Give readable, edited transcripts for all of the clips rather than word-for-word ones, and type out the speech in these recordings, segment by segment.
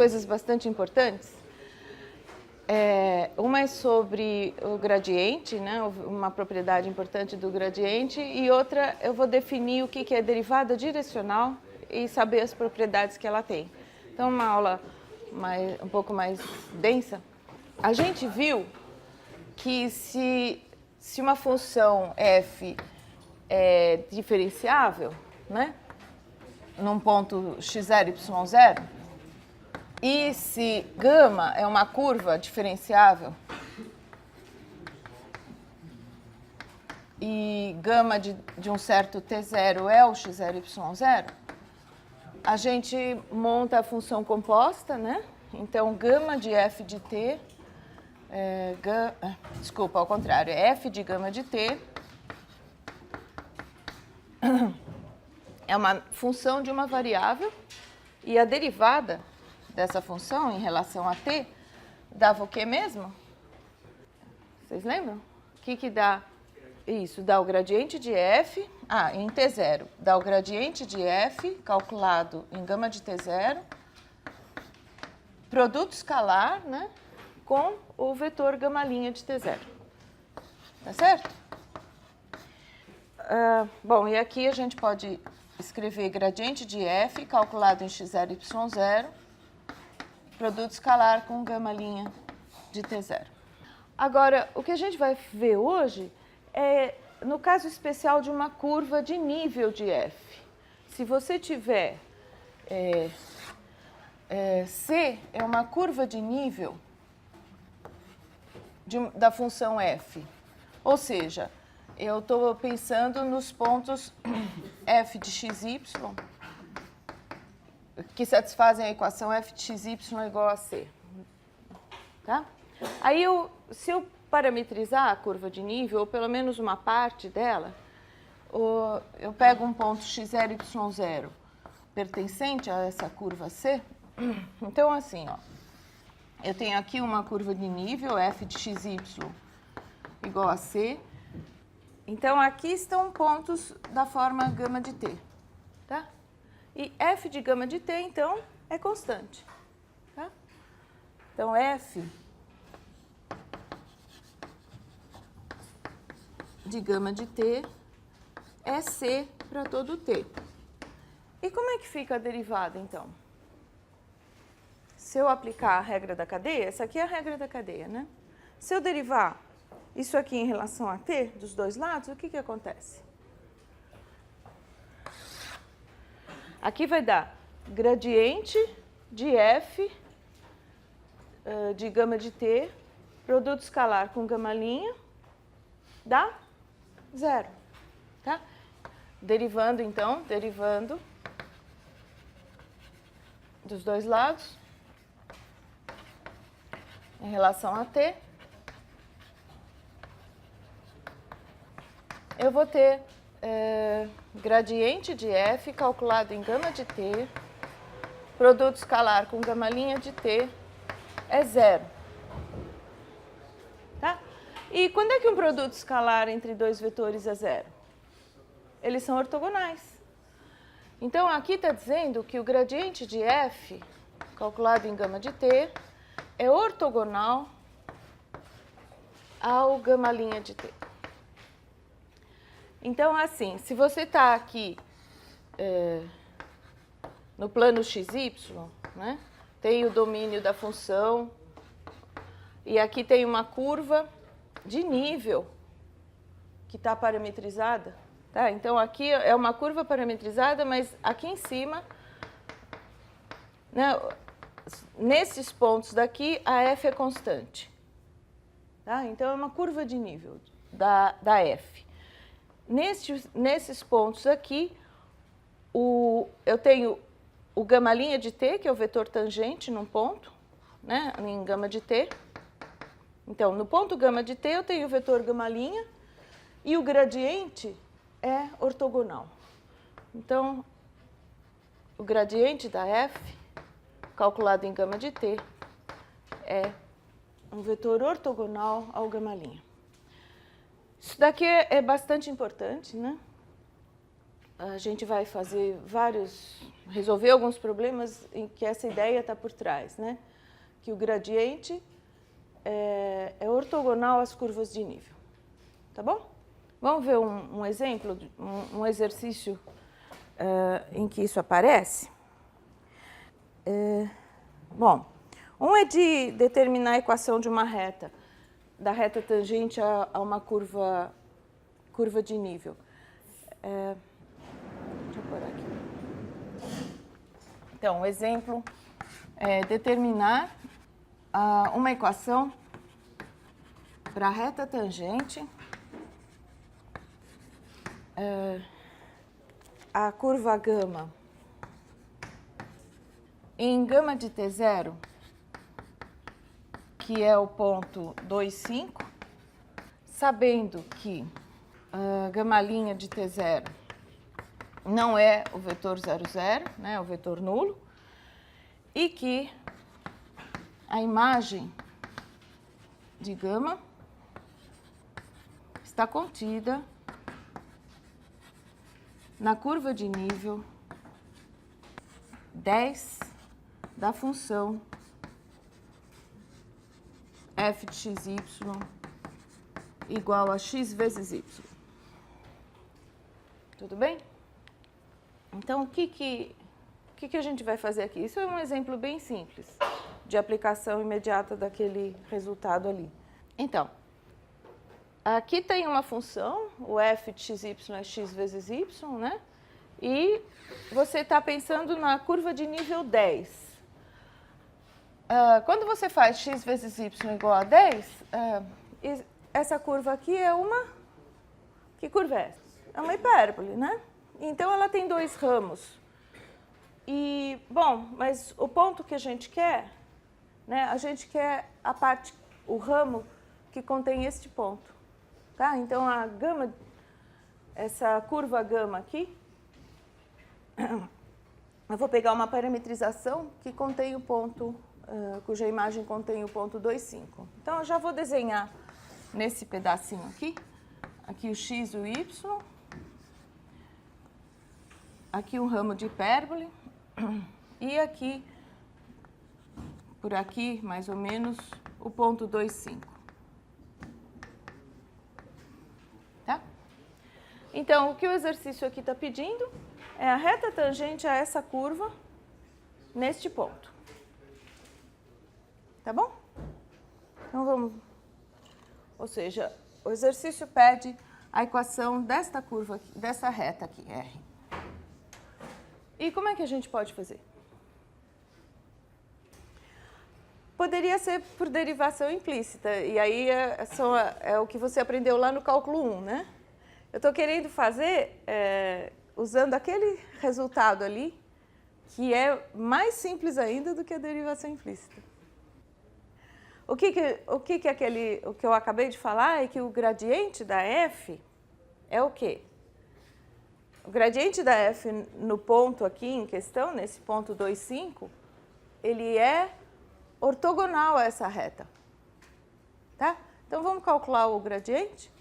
coisas bastante importantes. Uma é sobre o gradiente, né? Uma propriedade importante do gradiente, e outra eu vou definir o que é derivada direcional e saber as propriedades que ela tem. Então, uma aula um pouco mais densa. A gente viu que se uma função f é diferenciável, né, num ponto x0, y0, e se gama é uma curva diferenciável e gama de um certo t0 é o x0, y0, a gente monta a função composta, né? Então, gama de f de t, desculpa, ao contrário, é f de gama de t é uma função de uma variável e a derivada dessa função em relação a t dava o que mesmo? Vocês lembram? O que dá? Isso, dá o gradiente de f, em t0, dá o gradiente de f calculado em gama de t0, produto escalar, né, com o vetor gama' de t0. Tá certo? Bom, e aqui a gente pode escrever gradiente de f calculado em x0, y0, produto escalar com gama' de t0. Agora, o que a gente vai ver hoje é no caso especial de uma curva de nível de f. Se você tiver C é uma curva de nível da função f, ou seja, eu estou pensando nos pontos f de xy que satisfazem a equação f de xy igual a c. Tá? Aí, se eu parametrizar a curva de nível, ou pelo menos uma parte dela, eu pego um ponto x0, y0 pertencente a essa curva C. Então, assim, ó, eu tenho aqui uma curva de nível, f de xy igual a c. Então, aqui estão pontos da forma gama de t. Tá? E f de gama de t, então, é constante. Tá? Então, f de gama de t é c para todo t. E como é que fica a derivada, então? Se eu aplicar a regra da cadeia, essa aqui é a regra da cadeia, né? Se eu derivar isso aqui em relação a t, dos dois lados, o que acontece? Aqui vai dar gradiente de f de gama de t, produto escalar com gama' dá 0. Tá? Derivando, então, dos dois lados, em relação a t, eu vou ter gradiente de f calculado em gama de t, produto escalar com gama' de t é 0. Tá? E quando é que um produto escalar entre dois vetores é 0? Eles são ortogonais. Então, aqui está dizendo que o gradiente de f, calculado em gama de t, é ortogonal ao gama' de t. Então, assim, se você está aqui no plano xy, né, tem o domínio da função, e aqui tem uma curva de nível que está parametrizada. Tá? Então, aqui é uma curva parametrizada, mas aqui em cima, né, nesses pontos daqui, a f é constante. Tá? Então, é uma curva de nível da f. Nesses pontos aqui, eu tenho o gama' de t, que é o vetor tangente num ponto, né, em gama de t. Então, no ponto gama de t, eu tenho o vetor gama' e o gradiente é ortogonal. Então, o gradiente da f, calculado em gama de t, é um vetor ortogonal ao gama'. Isso daqui é bastante importante, né? a gente vai resolver alguns problemas em que essa ideia está por trás, né? Que o gradiente é ortogonal às curvas de nível, tá bom? Vamos ver um exemplo, um exercício em que isso aparece? Bom, um é de determinar a equação de uma reta, da reta tangente a uma curva de nível. Deixa eu pôr aqui. Então, o exemplo é determinar uma equação para a reta tangente a curva gama em gama de T0, que é o ponto 2,5, sabendo que a gama' de T0 não é o vetor 0, 0, né, é o vetor nulo, e que a imagem de gama está contida na curva de nível 10 da função f de xy igual a x vezes y. Tudo bem? Então, o que a gente vai fazer aqui? Isso é um exemplo bem simples de aplicação imediata daquele resultado ali. Então, aqui tem uma função, o f de xy é x vezes y, né? E você está pensando na curva de nível 10. Quando você faz x vezes y igual a 10, essa curva aqui é uma... Que curva é essa? É uma hipérbole, né? Então, ela tem dois ramos. E, bom, mas o ponto que a gente quer, né? A gente quer o ramo que contém este ponto, tá? Então, a gama, essa curva gama aqui, eu vou pegar uma parametrização que contém o ponto, cuja imagem contém o ponto 2,5. Então, eu já vou desenhar nesse pedacinho aqui o x e o y, aqui um ramo de hipérbole, e aqui, por aqui, mais ou menos, o ponto 2,5. Tá? Então, o que o exercício aqui está pedindo é a reta tangente a essa curva neste ponto. Tá bom? Então, vamos... Ou seja, o exercício pede a equação desta curva, dessa reta aqui, R. E como é que a gente pode fazer? Poderia ser por derivação implícita, e aí é o que você aprendeu lá no cálculo 1, né? Eu estou querendo fazer usando aquele resultado ali, que é mais simples ainda do que a derivação implícita. O que eu acabei de falar é que o gradiente da f é o quê? O gradiente da f no ponto aqui em questão, nesse ponto 2,5, ele é ortogonal a essa reta. Tá? Então, vamos calcular o gradiente.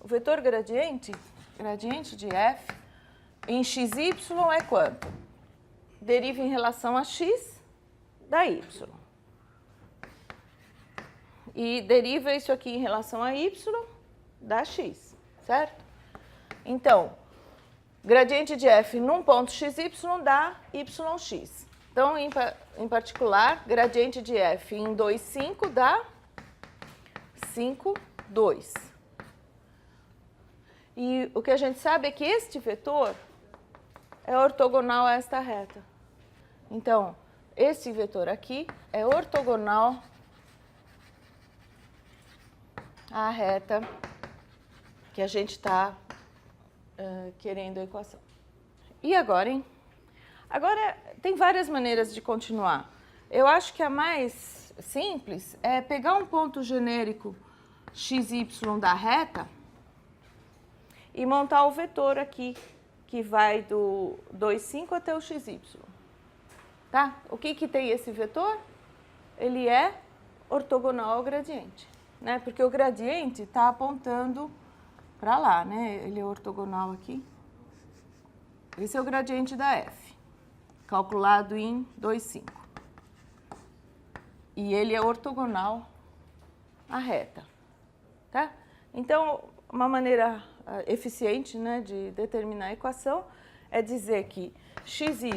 O vetor gradiente de f, em xy é quanto? Deriva em relação a x da y. E deriva isso aqui em relação a y da x, certo? Então, gradiente de f num ponto xy dá yx. Então, em particular, gradiente de f em 2,5 dá 5,2. E o que a gente sabe é que este vetor é ortogonal a esta reta. Então, esse vetor aqui é ortogonal à reta que a gente está querendo a equação. E agora, hein? Agora, tem várias maneiras de continuar. Eu acho que a mais simples é pegar um ponto genérico xy da reta e montar o vetor aqui, que vai do 2,5 até o xy. Tá? O que tem esse vetor? Ele é ortogonal ao gradiente, né? Porque o gradiente está apontando para lá, né? Ele é ortogonal aqui. Esse é o gradiente da f, calculado em 2,5. E ele é ortogonal à reta, tá? Então, uma maneira eficiente, né, de determinar a equação é dizer que xy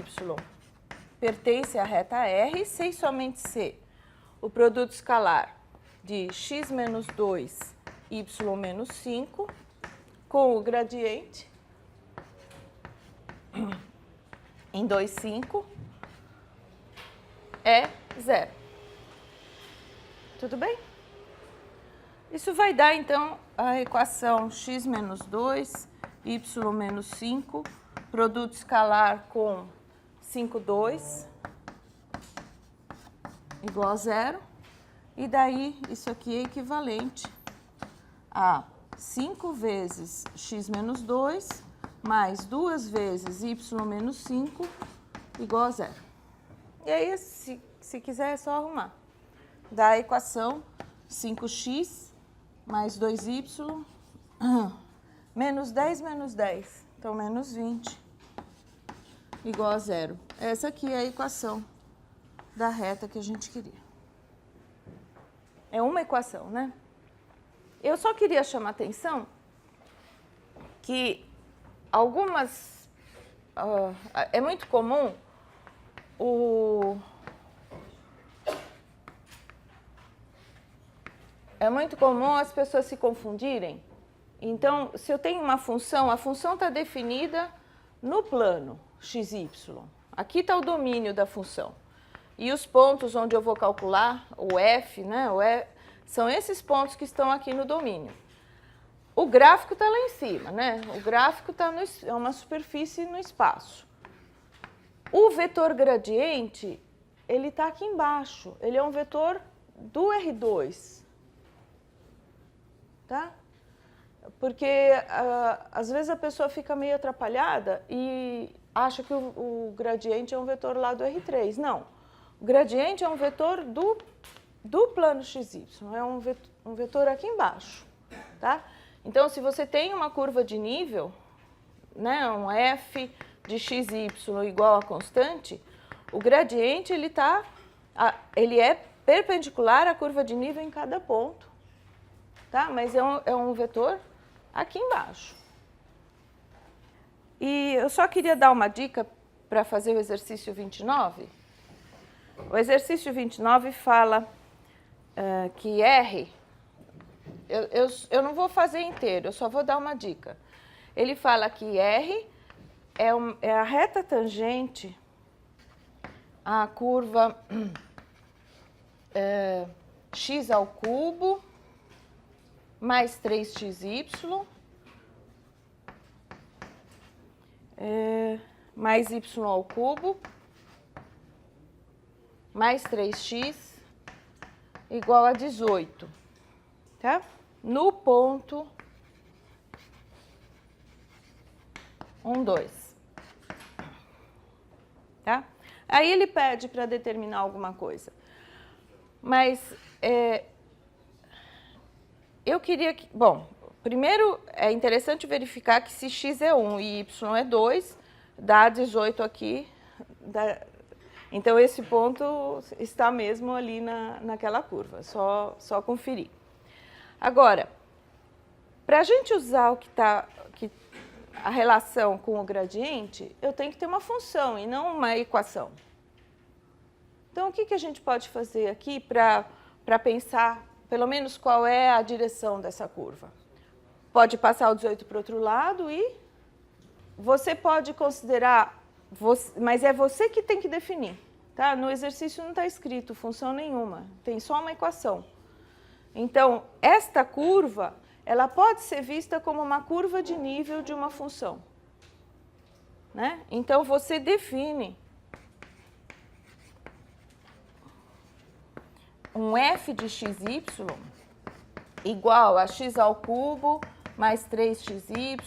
pertence à reta R se e somente se o produto escalar de x menos 2, y menos 5, com o gradiente em 2,5 é zero. Tudo bem? Isso vai dar, então, a equação x menos 2, y menos 5, produto escalar com 5, 2, igual a zero. E daí, isso aqui é equivalente a 5 vezes x menos 2, mais 2 vezes y menos 5, igual a zero. E aí, se quiser, é só arrumar. Dá a equação 5x mais 2y, menos 10 menos 10, então menos 20, igual a zero. Essa aqui é a equação da reta que a gente queria. É uma equação, né? Eu só queria chamar a atenção que algumas... é muito comum as pessoas se confundirem. Então, se eu tenho uma função, a função está definida no plano xy. Aqui está o domínio da função. E os pontos onde eu vou calcular, o f, né, são esses pontos que estão aqui no domínio. O gráfico está lá em cima, né? O gráfico é uma superfície no espaço. O vetor gradiente, ele está aqui embaixo. Ele é um vetor do R2. Tá? Porque às vezes a pessoa fica meio atrapalhada e acha que o gradiente é um vetor lá do R3. Não. O gradiente é um vetor do plano xy, é um vetor aqui embaixo, tá? Então, se você tem uma curva de nível, né, um f de xy igual a constante, o gradiente ele é perpendicular à curva de nível em cada ponto, tá? Mas é um vetor aqui embaixo. E eu só queria dar uma dica para fazer o exercício 29. O exercício 29 fala que R, eu não vou fazer inteiro, eu só vou dar uma dica. Ele fala que R é a reta tangente à curva x ao cubo mais 3xy mais y ao cubo mais 3x igual a 18, tá? No ponto 1, 2, tá? Aí ele pede para determinar alguma coisa, mas eu queria que... Bom, primeiro é interessante verificar que se x é 1 e y é 2, dá 18 aqui, então, esse ponto está mesmo ali naquela curva, só conferir. Agora, para a gente usar a relação com o gradiente, eu tenho que ter uma função e não uma equação. Então, o que a gente pode fazer aqui para pensar, pelo menos, qual é a direção dessa curva? Pode passar o 18 para o outro lado e você pode considerar... Mas é você que tem que definir, tá? No exercício não está escrito função nenhuma, tem só uma equação. Então, esta curva, ela pode ser vista como uma curva de nível de uma função, né? Então, você define um f de xy igual a x ao cubo mais 3xy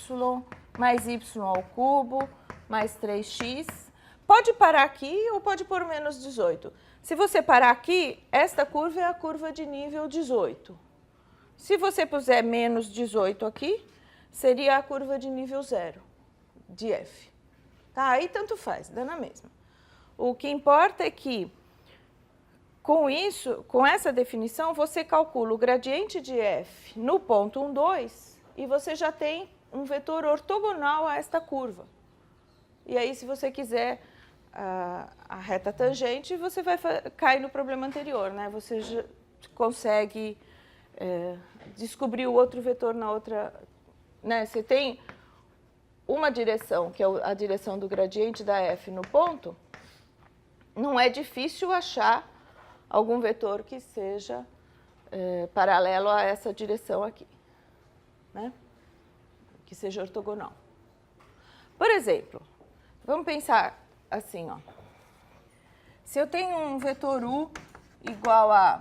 mais y ao cubo mais 3x, pode parar aqui ou pode pôr menos 18. Se você parar aqui, esta curva é a curva de nível 18. Se você puser menos 18 aqui, seria a curva de nível 0 de f. Tá? Aí tanto faz, dá na mesma. O que importa é que, com isso, com essa definição, você calcula o gradiente de f no ponto 1, 2, e você já tem um vetor ortogonal a esta curva. E aí, se você quiser a reta tangente, você vai cair no problema anterior, né? Você já consegue descobrir o outro vetor na outra, né? Você tem uma direção, que é a direção do gradiente da f no ponto, não é difícil achar algum vetor que seja paralelo a essa direção aqui, né? Que seja ortogonal. Por exemplo, vamos pensar assim, ó. Se eu tenho um vetor u igual a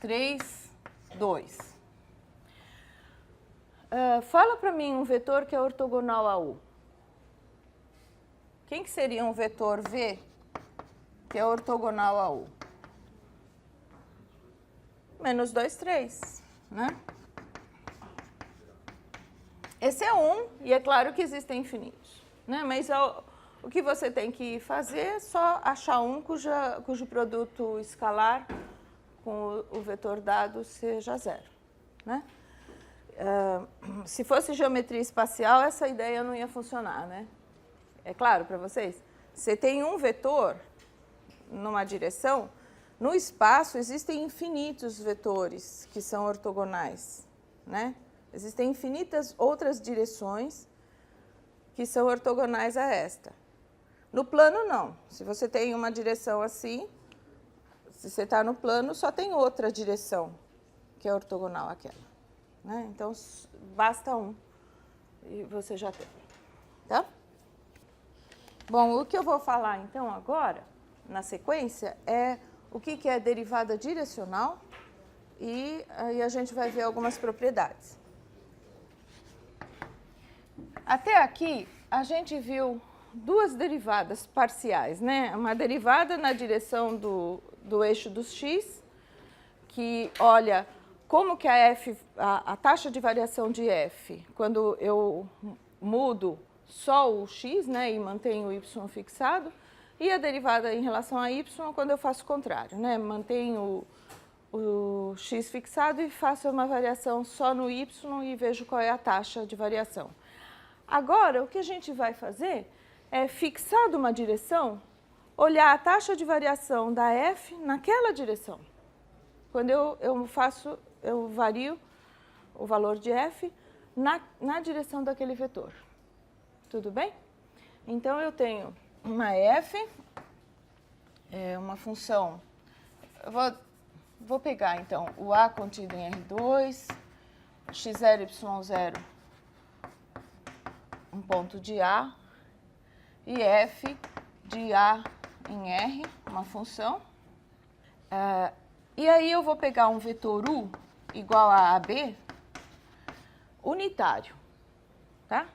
3, 2. Fala para mim um vetor que é ortogonal a u. Quem que seria um vetor v que é ortogonal a u? Menos 2, 3, né? Esse é um, e é claro que existem infinitos, né? Mas o que você tem que fazer é só achar um cujo produto escalar com o vetor dado seja zero, né? Se fosse geometria espacial, essa ideia não ia funcionar, né? É claro para vocês? Você tem um vetor numa direção, no espaço existem infinitos vetores que são ortogonais, né? Existem infinitas outras direções que são ortogonais a esta. No plano, não. Se você tem uma direção assim, se você está no plano, só tem outra direção que é ortogonal àquela, né? Então, basta um e você já tem, tá? Bom, o que eu vou falar, então, agora, na sequência, é o que é derivada direcional e aí a gente vai ver algumas propriedades. Até aqui, a gente viu duas derivadas parciais, né? Uma derivada na direção do eixo dos x, que olha como que a taxa de variação de f, quando eu mudo só o x, né, e mantenho o y fixado, e a derivada em relação a y quando eu faço o contrário, né? Mantenho o x fixado e faço uma variação só no y e vejo qual é a taxa de variação. Agora, o que a gente vai fazer é, fixado uma direção, olhar a taxa de variação da f naquela direção. Quando eu vario o valor de f na direção daquele vetor. Tudo bem? Então, eu tenho uma f, uma função, eu vou pegar, então, o a contido em R2, x0, y0, um ponto de A, e f de A em R, uma função. E aí eu vou pegar um vetor u igual a AB unitário, tá?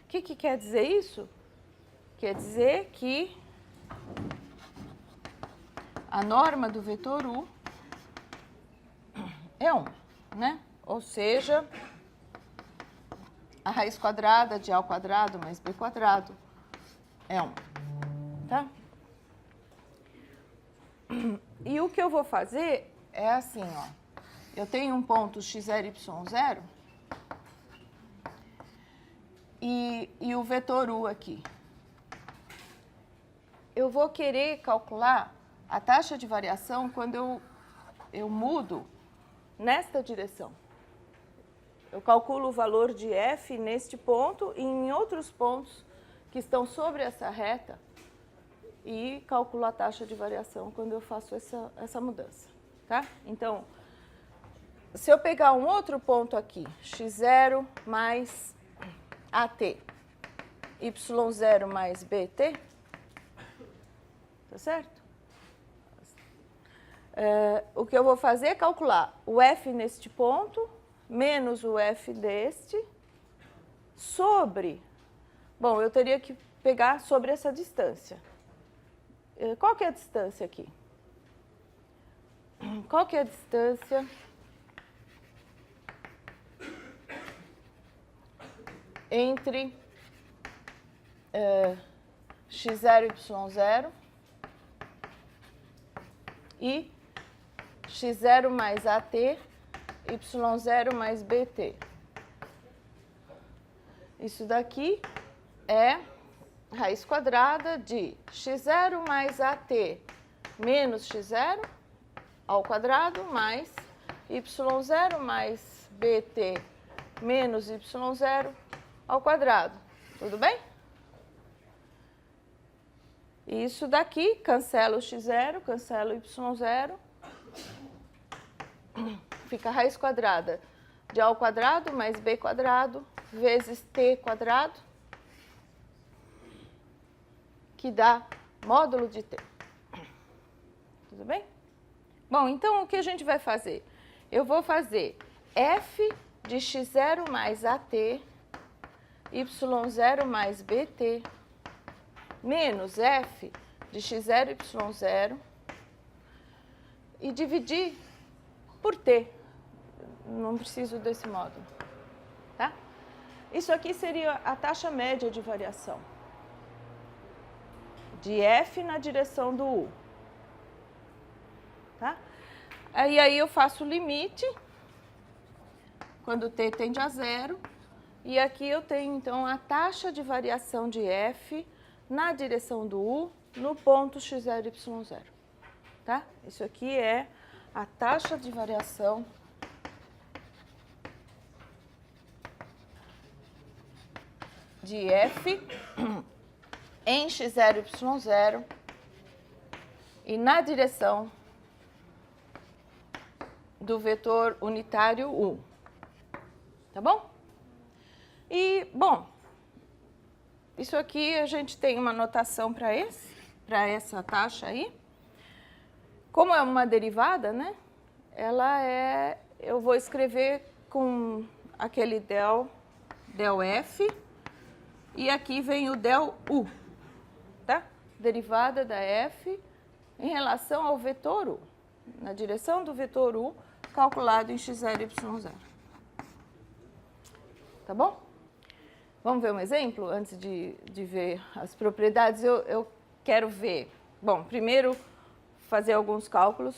O que quer dizer isso? Quer dizer que a norma do vetor u é 1, né? Ou seja, a raiz quadrada de A ao quadrado mais B quadrado é 1, tá? E o que eu vou fazer é assim, ó. Eu tenho um ponto x0, y0 e o vetor u aqui. Eu vou querer calcular a taxa de variação quando eu mudo nesta direção. Eu calculo o valor de f neste ponto e em outros pontos que estão sobre essa reta e calculo a taxa de variação quando eu faço essa mudança, tá? Então, se eu pegar um outro ponto aqui, x0 mais AT, y0 mais BT, tá certo? O que eu vou fazer é calcular o f neste ponto menos o f deste sobre... Bom, eu teria que pegar sobre essa distância. Qual que é a distância aqui? Qual que é a distância entre x0 e y0 e x0 mais at, y0 mais bt. Isso daqui é raiz quadrada de x0 mais at menos x0 ao quadrado mais y0 mais bt menos y0 ao quadrado. Tudo bem? Isso daqui, cancela o x0, cancela o y0, fica raiz quadrada de a ao quadrado mais b quadrado vezes t quadrado, que dá módulo de t. Tudo bem? Bom, então o que a gente vai fazer? Eu vou fazer f de x0 mais at, y0 mais bt, menos f de x0 e y0 e dividir por t. Não preciso desse módulo, tá? Isso aqui seria a taxa média de variação de f na direção do u, tá? Aí eu faço o limite quando t tende a zero e aqui eu tenho então a taxa de variação de f na direção do u no ponto x0 e y0, tá? Isso aqui é a taxa de variação de f em x0 e y0 e na direção do vetor unitário u, tá bom? E, bom, isso aqui a gente tem uma notação para essa taxa aí. Como é uma derivada, né? Eu vou escrever com aquele del f e aqui vem o del u, tá? Derivada da f em relação ao vetor u, na direção do vetor u calculado em x0 e y0. Tá bom? Vamos ver um exemplo antes de ver as propriedades? Eu quero ver, bom, primeiro fazer alguns cálculos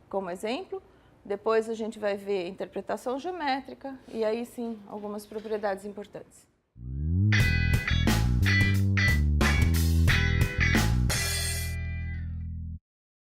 como exemplo, depois a gente vai ver interpretação geométrica e aí sim algumas propriedades importantes.